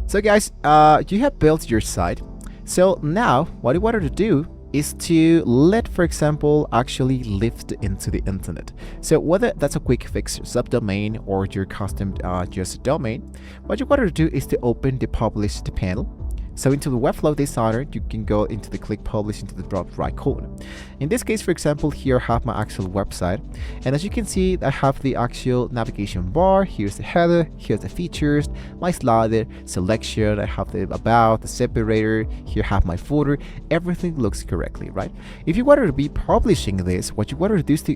So guys, you have built your site. So now what you wanted to do is to let, for example, actually lift into the internet. So whether that's a quick fix subdomain or your custom just domain, what you wanted to do is to open the published panel. So into the Webflow Designer, you can go into the click publish into the top right corner. In this case, for example, here I have my actual website. And as you can see, I have the actual navigation bar. Here's the header, here's the features, my slider, selection, I have the about, the separator, here I have my footer. Everything looks correctly, right? If you wanted to be publishing this, what you wanted to do is to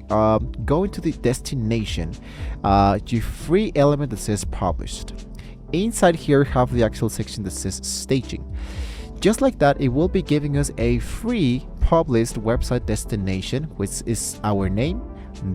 go into the destination, your free element that says published. Inside here, we have the actual section that says staging. Just like that, it will be giving us a free published website destination, which is our name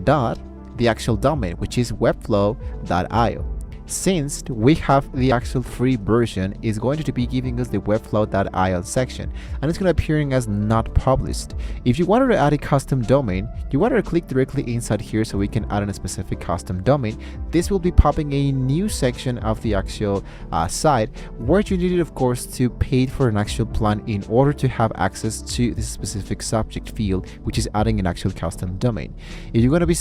dot the actual domain, which is webflow.io. Since we have the actual free version, it's going to be giving us the webflow.io section, and it's going to appearing as not published. If you wanted to add a custom domain, you wanted to click directly inside here so we can add in a specific custom domain. This will be popping a new section of the actual site, where you needed, of course, to pay for an actual plan in order to have access to this specific subject field, which is adding an actual custom domain. If you're going to be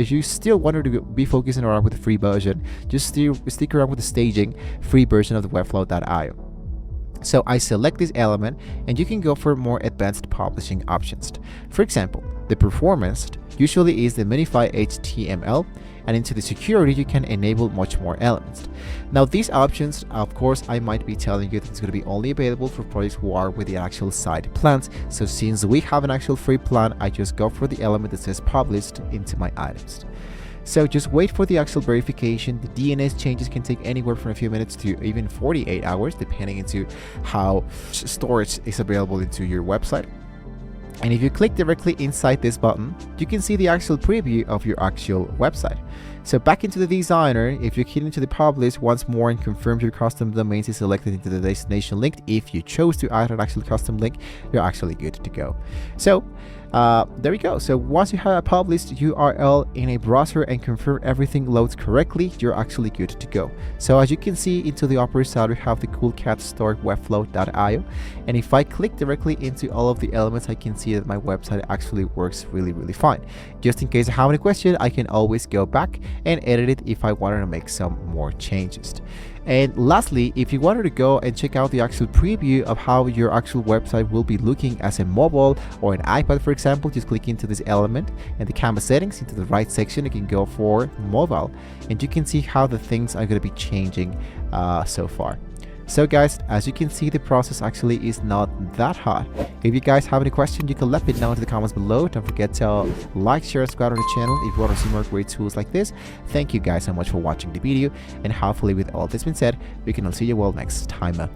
if you still wanted to be focusing around with the free version, just stick around with the staging free version of the webflow.io. So I select this element, and you can go for more advanced publishing options. For example, the performance usually is the minify HTML, and into the security you can enable much more elements. Now these options, of course, I might be telling you that it's going to be only available for projects who are with the actual site plans. So since we have an actual free plan, I just go for the element that says published into my items. So just wait for the actual verification. The DNS changes can take anywhere from a few minutes to even 48 hours, depending into how storage is available into your website. And if you click directly inside this button, you can see the actual preview of your actual website. So back into the designer, if you hit into the publish once more and confirm your custom domains is selected into the destination link, if you chose to add an actual custom link, you're actually good to go. So there we go. So once you have a published URL in a browser and confirm everything loads correctly, you're actually good to go. So as you can see, into the upper side we have the cool cat store webflow.io, and if I click directly into all of the elements, I can see that my website actually works really fine. Just in case I have any question, I can always go back and edit it if I wanted to make some more changes. And lastly, if you wanted to go and check out the actual preview of how your actual website will be looking as a mobile or an iPad, for example, just click into this element and the canvas settings into the right section. You can go for mobile, and you can see how the things are going to be changing so far. So guys, as you can see, the process actually is not that hard. If you guys have any questions, you can let me know in the comments below. Don't forget to like, share, subscribe to the channel if you want to see more great tools like this. Thank you guys so much for watching the video, and hopefully with all this being said, we can all see you all next time.